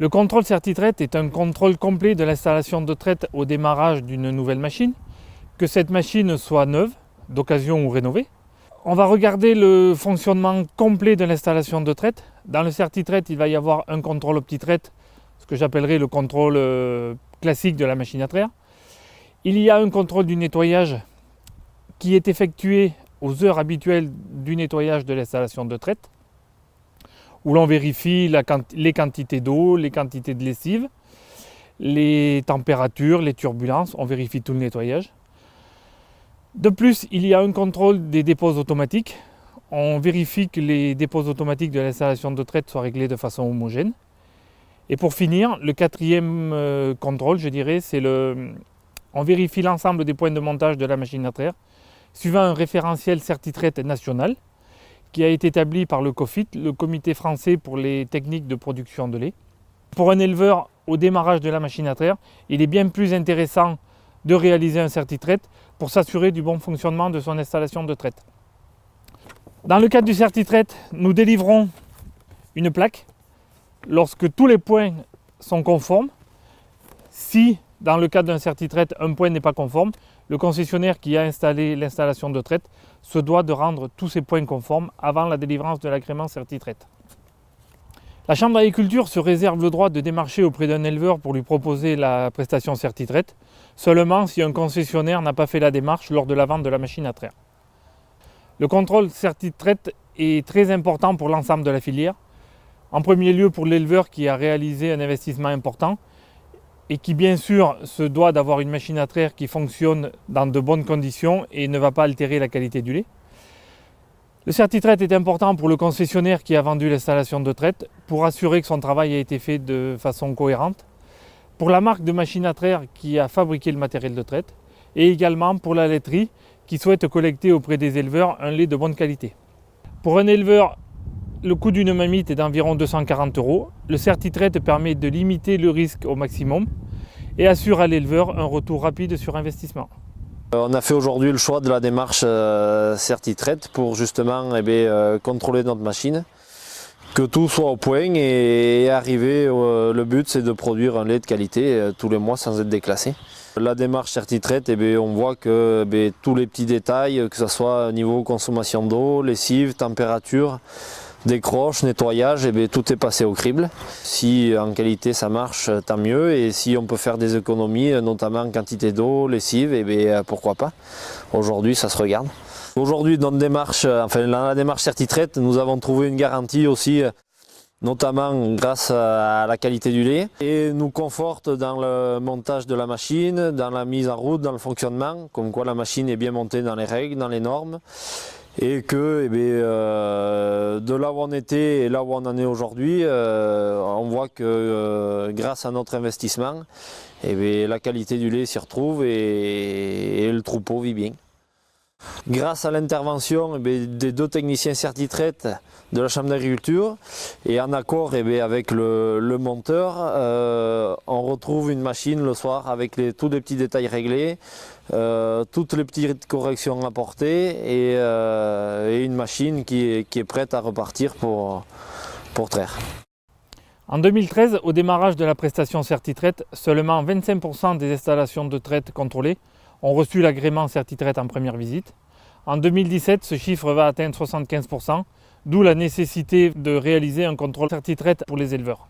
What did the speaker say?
Le contrôle CertiTraite est un contrôle complet de l'installation de traite au démarrage d'une nouvelle machine, que cette machine soit neuve, d'occasion ou rénovée. On va regarder le fonctionnement complet de l'installation de traite. Dans le CertiTraite, il va y avoir un contrôle OptiTraite, ce que j'appellerais le contrôle classique de la machine à traire. Il y a un contrôle du nettoyage qui est effectué aux heures habituelles du nettoyage de l'installation de traite, où l'on vérifie les quantités d'eau, les quantités de lessive, les températures, les turbulences, on vérifie tout le nettoyage. De plus, il y a un contrôle des dépôts automatiques. On vérifie que les dépôts automatiques de l'installation de traite soient réglés de façon homogène. Et pour finir, le quatrième contrôle, je dirais, c'est on vérifie l'ensemble des points de montage de la machine à traire, suivant un référentiel CertiTraite national, qui a été établi par le COFIT, le Comité français pour les techniques de production de lait. Pour un éleveur, au démarrage de la machine à traire, il est bien plus intéressant de réaliser un CertiTraite pour s'assurer du bon fonctionnement de son installation de traite. Dans le cadre du CertiTraite, nous délivrons une plaque lorsque tous les points sont conformes. Si, dans le cadre d'un CertiTraite, un point n'est pas conforme, le concessionnaire qui a installé l'installation de traite se doit de rendre tous ces points conformes avant la délivrance de l'agrément CertiTraite. La Chambre d'agriculture se réserve le droit de démarcher auprès d'un éleveur pour lui proposer la prestation CertiTraite, seulement si un concessionnaire n'a pas fait la démarche lors de la vente de la machine à traire. Le contrôle CertiTraite est très important pour l'ensemble de la filière. En premier lieu pour l'éleveur qui a réalisé un investissement important et qui bien sûr se doit d'avoir une machine à traire qui fonctionne dans de bonnes conditions et ne va pas altérer la qualité du lait. Le CertiTraite est important pour le concessionnaire qui a vendu l'installation de traite pour assurer que son travail a été fait de façon cohérente, pour la marque de machine à traire qui a fabriqué le matériel de traite et également pour la laiterie qui souhaite collecter auprès des éleveurs un lait de bonne qualité. Pour un éleveur, le coût d'une mamite est d'environ 240 €. Le CertiTraite permet de limiter le risque au maximum et assure à l'éleveur un retour rapide sur investissement. On a fait aujourd'hui le choix de la démarche CertiTraite pour justement contrôler notre machine, que tout soit au point et arriver, le but c'est de produire un lait de qualité tous les mois sans être déclassé. La démarche CertiTraite, on voit que tous les petits détails, que ce soit au niveau consommation d'eau, lessive, température, décroche, nettoyage, tout est passé au crible. Si en qualité ça marche, tant mieux, et si on peut faire des économies, notamment en quantité d'eau, lessive, pourquoi pas. Aujourd'hui ça se regarde. Aujourd'hui dans la démarche CertiTraite, nous avons trouvé une garantie aussi, notamment grâce à la qualité du lait, et nous conforte dans le montage de la machine, dans la mise en route, dans le fonctionnement, comme quoi la machine est bien montée dans les règles, dans les normes. Et que de là où on était et là où on en est aujourd'hui, on voit que grâce à notre investissement, la qualité du lait s'y retrouve et le troupeau vit bien. Grâce à l'intervention des deux techniciens CertiTraite de la Chambre d'agriculture et en accord avec le monteur, on retrouve une machine le soir avec tous les petits détails réglés, toutes les petites corrections apportées et une machine qui est prête à repartir pour traire. En 2013, au démarrage de la prestation CertiTraite, seulement 25% des installations de traite contrôlées ont reçu l'agrément CertiTraite en première visite. En 2017, ce chiffre va atteindre 75%, d'où la nécessité de réaliser un contrôle CertiTraite pour les éleveurs.